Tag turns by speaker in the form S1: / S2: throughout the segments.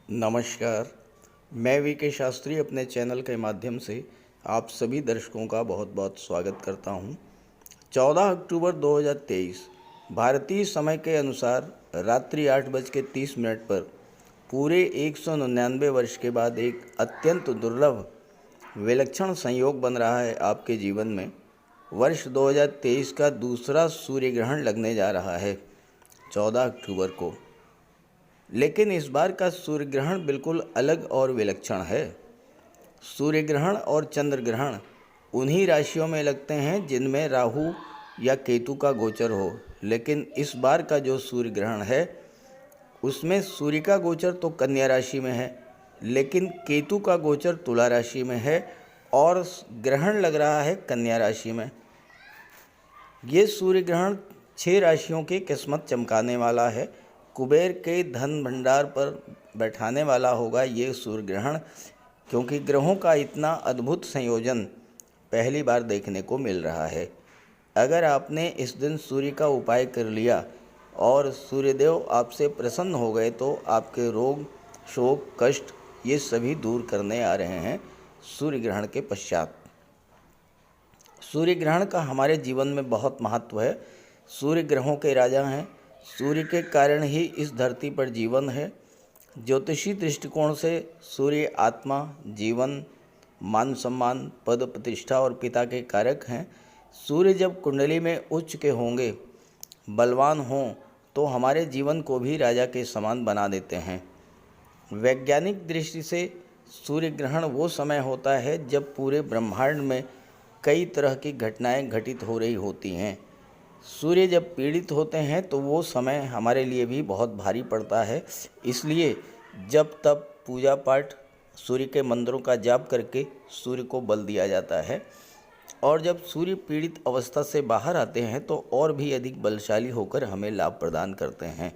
S1: नमस्कार। मैं वी.के. शास्त्री अपने चैनल के माध्यम से आप सभी दर्शकों का बहुत बहुत स्वागत करता हूं। 14 अक्टूबर 2023 भारतीय समय के अनुसार रात्रि 8:30 पर पूरे 199 वर्ष के बाद एक अत्यंत दुर्लभ विलक्षण संयोग बन रहा है आपके जीवन में। वर्ष 2023 का दूसरा सूर्य ग्रहण लगने जा रहा है 14 अक्टूबर को। लेकिन इस बार का सूर्य ग्रहण बिल्कुल अलग और विलक्षण है। सूर्य ग्रहण और चंद्र ग्रहण उन्हीं राशियों में लगते हैं जिनमें राहु या केतु का गोचर हो, लेकिन इस बार का जो सूर्य ग्रहण है उसमें सूर्य का गोचर तो कन्या राशि में है, लेकिन केतु का गोचर तुला राशि में है और ग्रहण लग रहा है कन्या राशि में। ये सूर्य ग्रहण 6 राशियों की किस्मत चमकाने वाला है। कुबेर के धन भंडार पर बैठाने वाला होगा ये सूर्य ग्रहण, क्योंकि ग्रहों का इतना अद्भुत संयोजन पहली बार देखने को मिल रहा है। अगर आपने इस दिन सूर्य का उपाय कर लिया और सूर्यदेव आपसे प्रसन्न हो गए तो आपके रोग, शोक, कष्ट ये सभी दूर करने आ रहे हैं सूर्य ग्रहण के पश्चात। सूर्य ग्रहण का हमारे जीवन में बहुत महत्व है। सूर्य ग्रहों के राजा हैं। सूर्य के कारण ही इस धरती पर जीवन है। ज्योतिषी दृष्टिकोण से सूर्य आत्मा, जीवन, मान सम्मान, पद प्रतिष्ठा और पिता के कारक हैं। सूर्य जब कुंडली में उच्च के होंगे, बलवान हों, तो हमारे जीवन को भी राजा के समान बना देते हैं। वैज्ञानिक दृष्टि से सूर्य ग्रहण वो समय होता है जब पूरे ब्रह्मांड में कई तरह की घटनाएं घटित हो रही होती हैं। सूर्य जब पीड़ित होते हैं तो वो समय हमारे लिए भी बहुत भारी पड़ता है। इसलिए जब तब पूजा पाठ, सूर्य के मंत्रों का जाप करके सूर्य को बल दिया जाता है, और जब सूर्य पीड़ित अवस्था से बाहर आते हैं तो और भी अधिक बलशाली होकर हमें लाभ प्रदान करते हैं।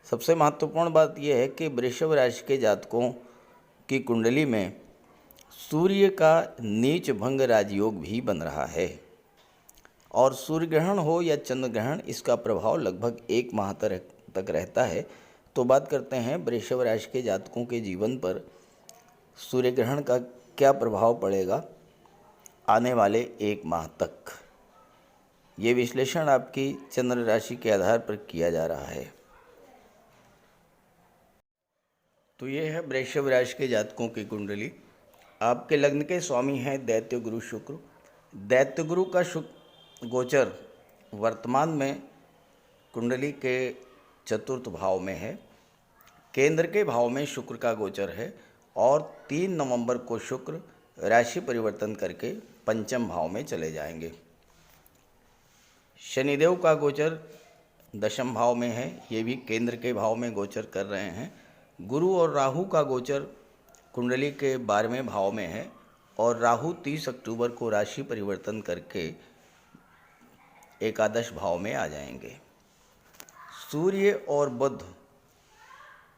S1: सबसे महत्वपूर्ण बात यह है कि वृषभ राशि के जातकों की कुंडली में सूर्य का नीच भंग राजयोग भी बन रहा है, और सूर्य ग्रहण हो या चंद्र ग्रहण इसका प्रभाव लगभग 1 माह तक रहता है। तो बात करते हैं वृषभ राशि के जातकों के जीवन पर सूर्य ग्रहण का क्या प्रभाव पड़ेगा आने वाले 1 माह तक। ये विश्लेषण आपकी चंद्र राशि के आधार पर किया जा रहा है। तो ये है वृषभ राशि के जातकों की कुंडली। आपके लग्न के स्वामी हैं दैत्य गुरु शुक्र। दैत्य गुरु का गोचर वर्तमान में कुंडली के 4th भाव में है। केंद्र के भाव में शुक्र का गोचर है और 3 नवंबर को शुक्र राशि परिवर्तन करके 5म भाव में चले जाएंगे। शनिदेव का गोचर 10म भाव में है, ये भी केंद्र के भाव में गोचर कर रहे हैं। गुरु और राहु का गोचर कुंडली के 12वें भाव में है और राहु 30 अक्टूबर को राशि परिवर्तन करके एकादश भाव में आ जाएंगे। सूर्य और बुध,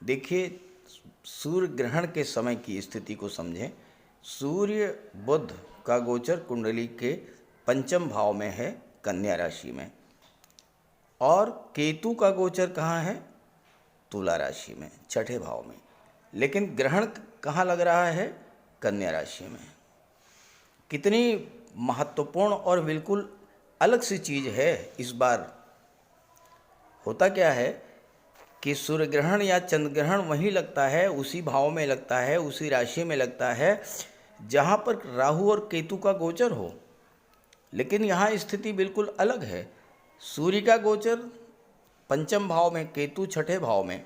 S1: देखिए सूर्य ग्रहण के समय की स्थिति को समझें। सूर्य बुध का गोचर कुंडली के 5म भाव में है कन्या राशि में, और केतु का गोचर कहाँ है? तुला राशि में 6ठे भाव में। लेकिन ग्रहण कहाँ लग रहा है? कन्या राशि में। कितनी महत्वपूर्ण और बिल्कुल अलग सी चीज़ है इस बार। होता क्या है कि सूर्य ग्रहण या चंद्र ग्रहण वहीं लगता है, उसी भाव में लगता है, उसी राशि में लगता है जहाँ पर राहु और केतु का गोचर हो। लेकिन यहाँ स्थिति बिल्कुल अलग है। सूर्य का गोचर 5म भाव में, केतु 6ठे भाव में,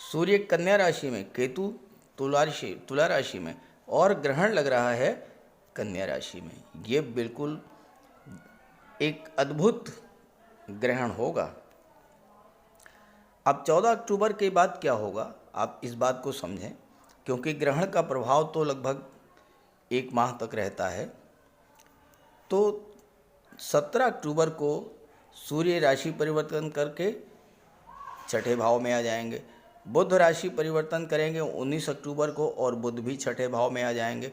S1: सूर्य कन्या राशि में, केतु तुला राशि में, और ग्रहण लग रहा है कन्या राशि में। ये बिल्कुल एक अद्भुत ग्रहण होगा। अब 14 अक्टूबर के बाद क्या होगा, आप इस बात को समझें, क्योंकि ग्रहण का प्रभाव तो लगभग 1 माह तक रहता है। तो 17 अक्टूबर को सूर्य राशि परिवर्तन करके 6ठे भाव में आ जाएंगे। बुध राशि परिवर्तन करेंगे 19 अक्टूबर को और बुध भी 6ठे भाव में आ जाएंगे।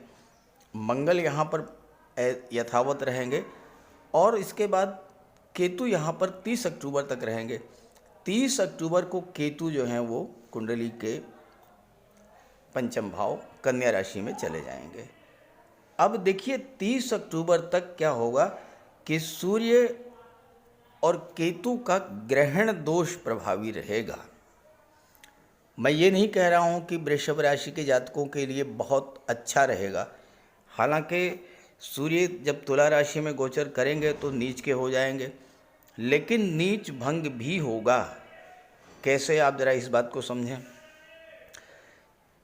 S1: मंगल यहाँ पर यथावत रहेंगे, और इसके बाद केतु यहाँ पर 30 अक्टूबर तक रहेंगे। 30 अक्टूबर को केतु जो हैं वो कुंडली के पंचम भाव कन्या राशि में चले जाएंगे। अब देखिए 30 अक्टूबर तक क्या होगा कि सूर्य और केतु का ग्रहण दोष प्रभावी रहेगा। मैं ये नहीं कह रहा हूँ कि वृषभ राशि के जातकों के लिए बहुत अच्छा रहेगा। हालांकि सूर्य जब तुला राशि में गोचर करेंगे तो नीच के हो जाएंगे, लेकिन नीच भंग भी होगा। कैसे, आप जरा इस बात को समझें।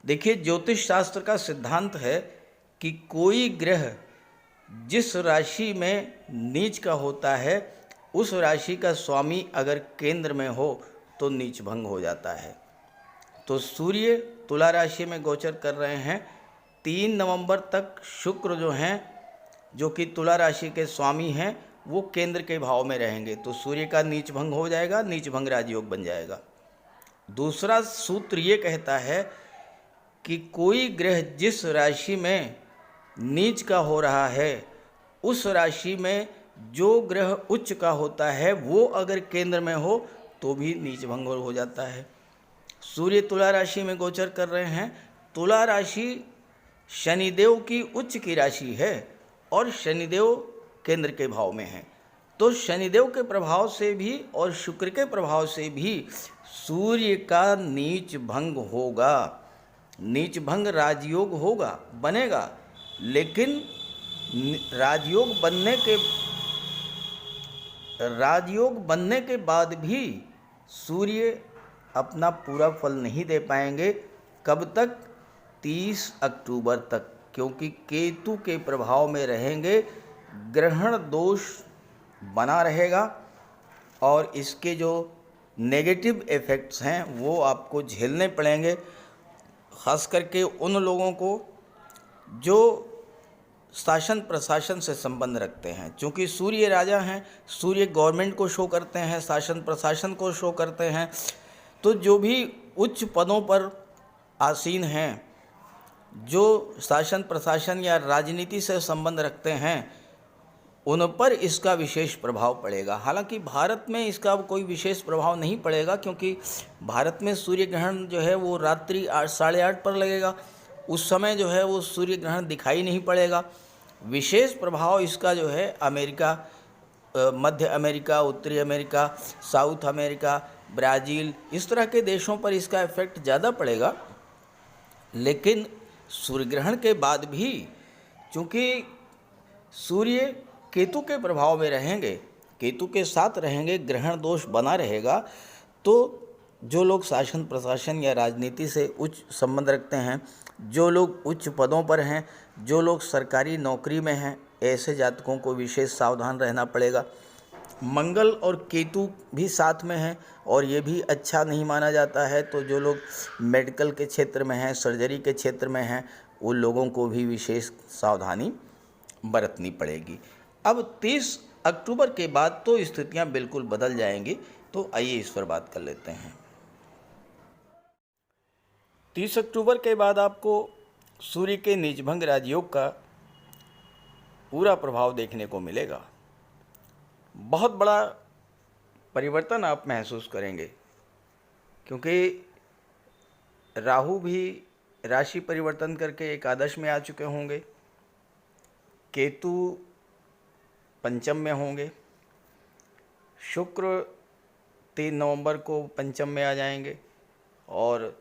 S1: देखिए ज्योतिष शास्त्र का सिद्धांत है कि कोई ग्रह जिस राशि में नीच का होता है उस राशि का स्वामी अगर केंद्र में हो तो नीच भंग हो जाता है। तो सूर्य तुला राशि में गोचर कर रहे हैं। 3 नवंबर तक शुक्र जो हैं, जो कि तुला राशि के स्वामी हैं, वो केंद्र के भाव में रहेंगे। तो सूर्य का नीच भंग हो जाएगा, नीच भंग राजयोग बन जाएगा। दूसरा सूत्र ये कहता है कि कोई ग्रह जिस राशि में नीच का हो रहा है उस राशि में जो ग्रह उच्च का होता है वो अगर केंद्र में हो तो भी नीच भंग हो जाता है। सूर्य तुला राशि में गोचर कर रहे हैं। तुला राशि शनिदेव की उच्च की राशि है और शनिदेव केंद्र के भाव में है। तो शनिदेव के प्रभाव से भी और शुक्र के प्रभाव से भी सूर्य का नीच भंग होगा। नीच भंग राजयोग होगा, बनेगा, लेकिन राजयोग बनने के बाद भी सूर्य अपना पूरा फल नहीं दे पाएंगे। कब तक? 30 अक्टूबर तक, क्योंकि केतु के प्रभाव में रहेंगे, ग्रहण दोष बना रहेगा और इसके जो नेगेटिव इफ़ेक्ट्स हैं वो आपको झेलने पड़ेंगे। ख़ास करके उन लोगों को जो शासन प्रशासन से संबंध रखते हैं, क्योंकि सूर्य राजा हैं, सूर्य गवर्नमेंट को शो करते हैं, शासन प्रशासन को शो करते हैं। तो जो भी उच्च पदों पर आसीन हैं, जो शासन प्रशासन या राजनीति से संबंध रखते हैं, उन पर इसका विशेष प्रभाव पड़ेगा। हालांकि भारत में इसका कोई विशेष प्रभाव नहीं पड़ेगा, क्योंकि भारत में सूर्य ग्रहण जो है वो रात्रि 8 साढ़े 8 पर लगेगा। उस समय जो है वो सूर्य ग्रहण दिखाई नहीं पड़ेगा। विशेष प्रभाव इसका जो है अमेरिका, मध्य अमेरिका, उत्तरी अमेरिका, साउथ अमेरिका, ब्राज़ील, इस तरह के देशों पर इसका इफ़ेक्ट ज़्यादा पड़ेगा। लेकिन सूर्य ग्रहण के बाद भी चूँकि सूर्य केतु के प्रभाव में रहेंगे, केतु के साथ रहेंगे, ग्रहण दोष बना रहेगा। तो जो लोग शासन प्रशासन या राजनीति से उच्च संबंध रखते हैं, जो लोग उच्च पदों पर हैं, जो लोग सरकारी नौकरी में हैं, ऐसे जातकों को विशेष सावधान रहना पड़ेगा। मंगल और केतु भी साथ में हैं और ये भी अच्छा नहीं माना जाता है। तो जो लोग मेडिकल के क्षेत्र में हैं, सर्जरी के क्षेत्र में हैं, उन लोगों को भी विशेष सावधानी बरतनी पड़ेगी। अब 30 अक्टूबर के बाद तो स्थितियां बिल्कुल बदल जाएंगी। तो आइए इस पर बात कर लेते हैं। 30 अक्टूबर के बाद आपको सूर्य के नीचभंग राजयोग का पूरा प्रभाव देखने को मिलेगा। बहुत बड़ा परिवर्तन आप महसूस करेंगे, क्योंकि राहु भी राशि परिवर्तन करके एकादश में आ चुके होंगे, केतु पंचम में होंगे, शुक्र 3 नवंबर को पंचम में आ जाएंगे और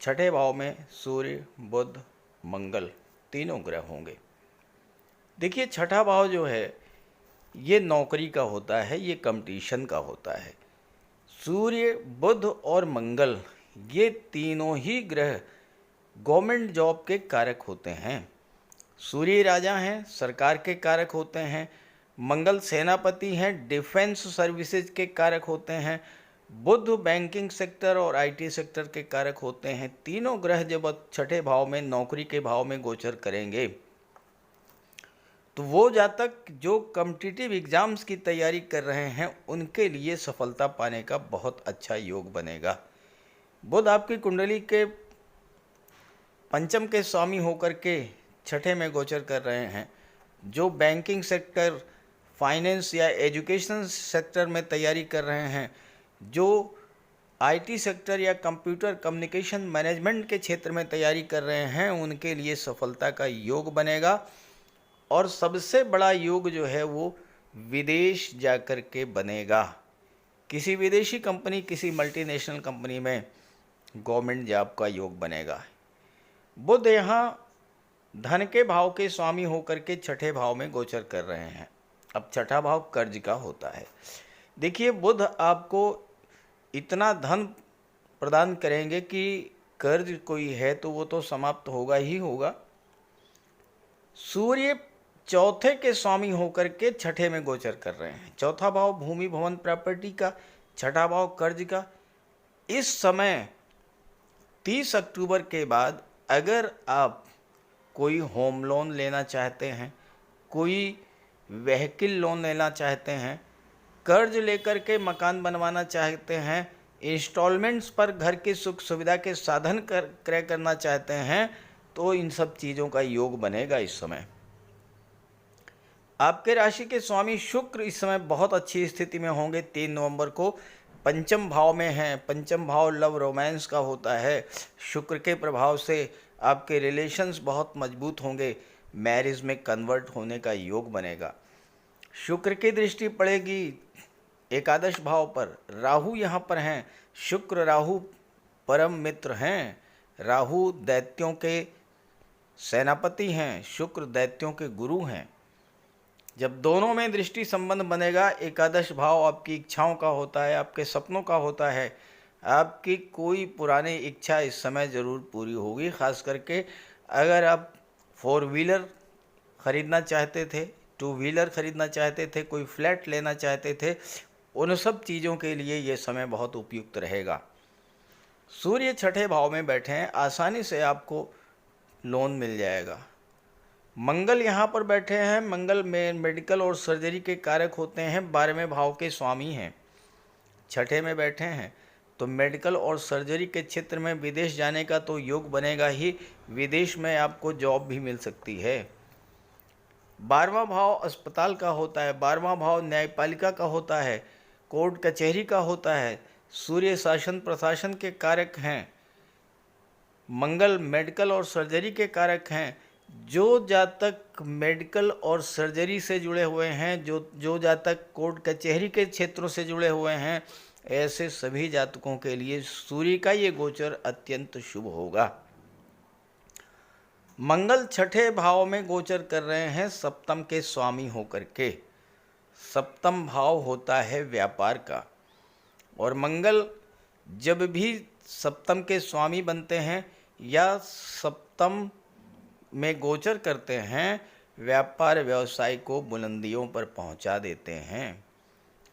S1: छठे भाव में सूर्य, बुध, मंगल तीनों ग्रह होंगे। देखिए छठा भाव जो है ये नौकरी का होता है, ये कंपटीशन का होता है। सूर्य, बुध और मंगल ये तीनों ही ग्रह गवर्नमेंट जॉब के कारक होते हैं। सूर्य राजा हैं, सरकार के कारक होते हैं। मंगल सेनापति हैं, डिफेंस सर्विसेज के कारक होते हैं। बुध बैंकिंग सेक्टर और आईटी सेक्टर के कारक होते हैं। तीनों ग्रह जब छठे भाव में नौकरी के भाव में गोचर करेंगे तो वो जातक जो कॉम्पिटिटिव एग्ज़ाम्स की तैयारी कर रहे हैं उनके लिए सफलता पाने का बहुत अच्छा योग बनेगा। बुध आपकी कुंडली के पंचम के स्वामी होकर के छठे में गोचर कर रहे हैं। जो बैंकिंग सेक्टर, फाइनेंस या एजुकेशन सेक्टर में तैयारी कर रहे हैं, जो आईटी सेक्टर या कंप्यूटर कम्युनिकेशन मैनेजमेंट के क्षेत्र में तैयारी कर रहे हैं उनके लिए सफलता का योग बनेगा। और सबसे बड़ा योग जो है वो विदेश जाकर के बनेगा। किसी विदेशी कंपनी, किसी मल्टीनेशनल कंपनी में गवर्नमेंट जॉब का योग बनेगा। बुध यहाँ धन के भाव के स्वामी होकर के छठे भाव में गोचर कर रहे हैं। अब छठा भाव कर्ज का होता है। देखिए, बुध आपको इतना धन प्रदान करेंगे कि कर्ज कोई है तो वो तो समाप्त होगा ही होगा। सूर्य चौथे के स्वामी होकर के छठे में गोचर कर रहे हैं। चौथा भाव भूमि भवन प्रॉपर्टी का, छठा भाव कर्ज का। इस समय 30 अक्टूबर के बाद अगर आप कोई होम लोन लेना चाहते हैं, कोई व्हीकल लोन लेना चाहते हैं, कर्ज लेकर के मकान बनवाना चाहते हैं, इंस्टॉलमेंट्स पर घर की सुख सुविधा के साधन क्रय करना चाहते हैं, तो इन सब चीज़ों का योग बनेगा। इस समय आपके राशि के स्वामी शुक्र इस समय बहुत अच्छी स्थिति में होंगे। 3 नवंबर को पंचम भाव में हैं। पंचम भाव लव रोमांस का होता है। शुक्र के प्रभाव से आपके रिलेशंस बहुत मजबूत होंगे। मैरिज में कन्वर्ट होने का योग बनेगा। शुक्र की दृष्टि पड़ेगी एकादश भाव पर। राहु यहाँ पर हैं। शुक्र राहु परम मित्र हैं। राहु दैत्यों के सेनापति हैं, शुक्र दैत्यों के गुरु हैं। जब दोनों में दृष्टि संबंध बनेगा, एकादश भाव आपकी इच्छाओं का होता है, आपके सपनों का होता है। आपकी कोई पुरानी इच्छा इस समय ज़रूर पूरी होगी। ख़ास करके अगर आप 4 व्हीलर ख़रीदना चाहते थे, 2 व्हीलर ख़रीदना चाहते थे, कोई फ्लैट लेना चाहते थे, उन सब चीज़ों के लिए ये समय बहुत उपयुक्त रहेगा। सूर्य छठे भाव में बैठे हैं, आसानी से आपको लोन मिल जाएगा। मंगल यहाँ पर बैठे हैं। मंगल में मेडिकल और सर्जरी के कारक होते हैं, 12वें भाव के स्वामी हैं। छठे में बैठे हैं तो मेडिकल और सर्जरी के क्षेत्र में विदेश जाने का तो योग बनेगा ही। विदेश में आपको जॉब भी मिल सकती है। 12वां भाव अस्पताल का होता है। 12वां भाव न्यायपालिका का होता है, कोर्ट कचहरी का होता है। सूर्य शासन प्रशासन के कारक हैं। मंगल मेडिकल और सर्जरी के कारक हैं। जो जातक मेडिकल और सर्जरी से जुड़े हुए हैं, जो जातक कोर्ट कचहरी के क्षेत्रों से जुड़े हुए हैं, ऐसे सभी जातकों के लिए सूर्य का ये गोचर अत्यंत शुभ होगा। मंगल छठे भाव में गोचर कर रहे हैं सप्तम के स्वामी होकर के। सप्तम भाव होता है व्यापार का, और मंगल जब भी सप्तम के स्वामी बनते हैं या सप्तम में गोचर करते हैं, व्यापार व्यवसाय को बुलंदियों पर पहुंचा देते हैं।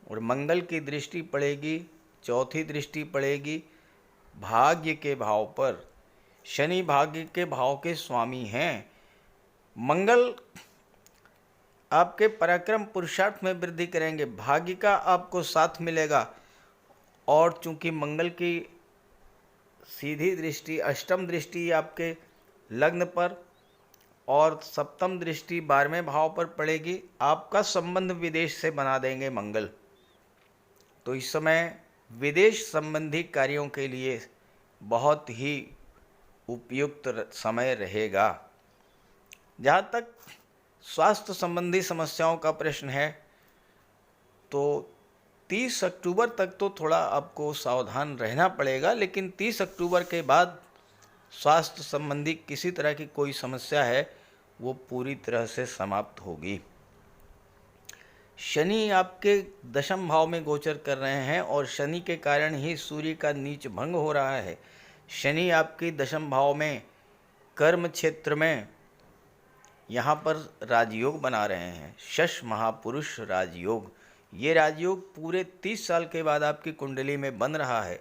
S1: और मंगल की दृष्टि पड़ेगी, चौथी दृष्टि पड़ेगी भाग्य के भाव पर। शनि भाग्य के भाव के स्वामी हैं। मंगल आपके पराक्रम पुरुषार्थ में वृद्धि करेंगे, भाग्य का आपको साथ मिलेगा। और चूंकि मंगल की सीधी दृष्टि, अष्टम दृष्टि आपके लग्न पर और सप्तम दृष्टि 12वें भाव पर पड़ेगी, आपका संबंध विदेश से बना देंगे मंगल। तो इस समय विदेश संबंधी कार्यों के लिए बहुत ही उपयुक्त समय रहेगा। जहाँ तक स्वास्थ्य संबंधी समस्याओं का प्रश्न है, तो 30 अक्टूबर तक तो थोड़ा आपको सावधान रहना पड़ेगा, लेकिन 30 अक्टूबर के बाद स्वास्थ्य संबंधी किसी तरह की कोई समस्या है वो पूरी तरह से समाप्त होगी। शनि आपके दशम भाव में गोचर कर रहे हैं और शनि के कारण ही सूर्य का नीच भंग हो रहा है। शनि आपके दशम भाव में कर्म क्षेत्र में यहाँ पर राजयोग बना रहे हैं, शश महापुरुष राजयोग। ये राजयोग पूरे 30 साल के बाद आपकी कुंडली में बन रहा है।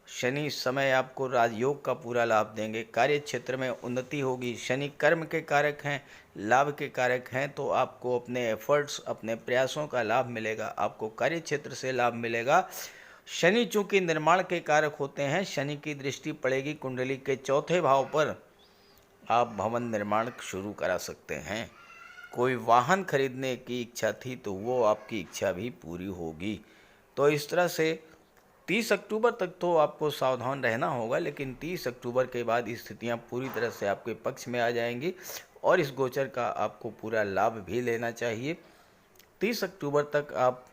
S1: शनि इस समय आपको राजयोग का पूरा लाभ देंगे। कार्य क्षेत्र में उन्नति होगी। शनि कर्म के कारक हैं, लाभ के कारक हैं, तो आपको अपने एफर्ट्स, अपने प्रयासों का लाभ मिलेगा, आपको कार्य क्षेत्र से लाभ मिलेगा। शनि चूँकि निर्माण के कारक होते हैं, शनि की दृष्टि पड़ेगी कुंडली के चौथे भाव पर, आप भवन निर्माण शुरू करा सकते हैं। कोई वाहन खरीदने की इच्छा थी तो वो आपकी इच्छा भी पूरी होगी। तो इस तरह से 30 अक्टूबर तक तो आपको सावधान रहना होगा, लेकिन 30 अक्टूबर के बाद स्थितियां पूरी तरह से आपके पक्ष में आ जाएंगी और इस गोचर का आपको पूरा लाभ भी लेना चाहिए। 30 अक्टूबर तक आप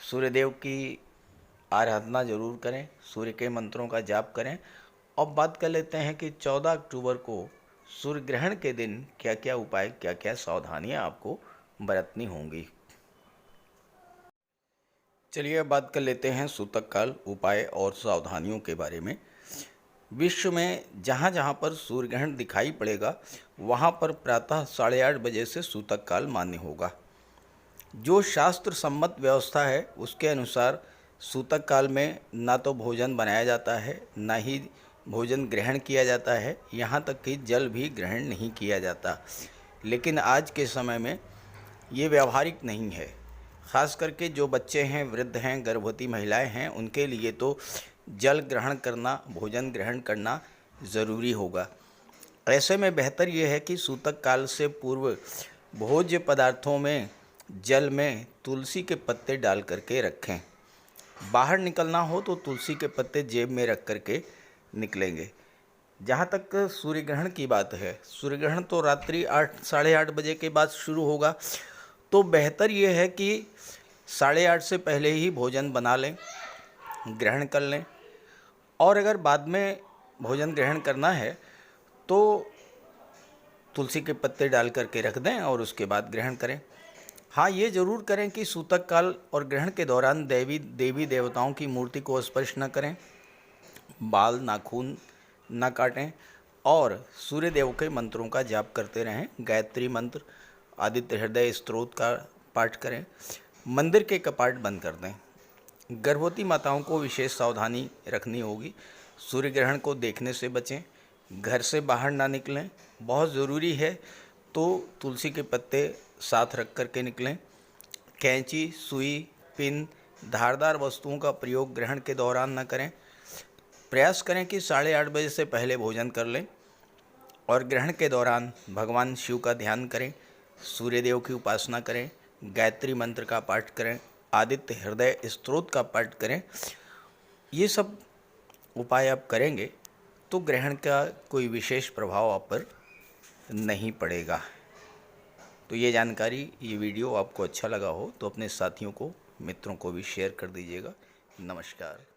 S1: सूर्यदेव की आराधना जरूर करें, सूर्य के मंत्रों का जाप करें। अब बात कर लेते हैं कि 14 अक्टूबर को सूर्य ग्रहण के दिन क्या क्या उपाय, क्या क्या सावधानियां आपको बरतनी होंगी। चलिए अब बात कर लेते हैं सूतक काल, उपाय और सावधानियों के बारे में। विश्व में जहाँ जहाँ पर सूर्य ग्रहण दिखाई पड़ेगा वहाँ पर प्रातः 8:30 बजे से सूतक काल मान्य होगा। जो शास्त्र सम्मत व्यवस्था है उसके अनुसार सूतक काल में ना तो भोजन बनाया जाता है, ना ही भोजन ग्रहण किया जाता है, यहाँ तक कि जल भी ग्रहण नहीं किया जाता। लेकिन आज के समय में ये व्यावहारिक नहीं है। ख़ास करके जो बच्चे हैं, वृद्ध हैं, गर्भवती महिलाएं हैं, उनके लिए तो जल ग्रहण करना, भोजन ग्रहण करना ज़रूरी होगा। ऐसे में बेहतर ये है कि सूतक काल से पूर्व भोज्य पदार्थों में जल में तुलसी के पत्ते डाल करके रखें। बाहर निकलना हो तो तुलसी के पत्ते जेब में रख करके निकलेंगे। जहाँ तक सूर्य ग्रहण की बात है, सूर्य ग्रहण तो रात्रि 8-8:30 बजे के बाद शुरू होगा, तो बेहतर ये है कि 8:30 से पहले ही भोजन बना लें, ग्रहण कर लें। और अगर बाद में भोजन ग्रहण करना है तो तुलसी के पत्ते डाल करके रख दें और उसके बाद ग्रहण करें। हाँ, ये ज़रूर करें कि सूतक काल और ग्रहण के दौरान देवी देवताओं की मूर्ति को स्पर्श न करें, बाल नाखून न काटें और सूर्य देव के मंत्रों का जाप करते रहें। गायत्री मंत्र, आदित्य हृदय स्तोत्र का पाठ करें। मंदिर के कपाट बंद कर दें। गर्भवती माताओं को विशेष सावधानी रखनी होगी। सूर्य ग्रहण को देखने से बचें, घर से बाहर ना निकलें। बहुत ज़रूरी है तो तुलसी के पत्ते साथ रख कर के निकलें। कैंची, सुई, पिन, धारदार वस्तुओं का प्रयोग ग्रहण के दौरान न करें। प्रयास करें कि 8:30 बजे से पहले भोजन कर लें और ग्रहण के दौरान भगवान शिव का ध्यान करें, सूर्यदेव की उपासना करें, गायत्री मंत्र का पाठ करें, आदित्य हृदय स्तोत्र का पाठ करें। ये सब उपाय आप करेंगे तो ग्रहण का कोई विशेष प्रभाव आप पर नहीं पड़ेगा। तो ये जानकारी, ये वीडियो आपको अच्छा लगा हो तो अपने साथियों को, मित्रों को भी शेयर कर दीजिएगा। नमस्कार।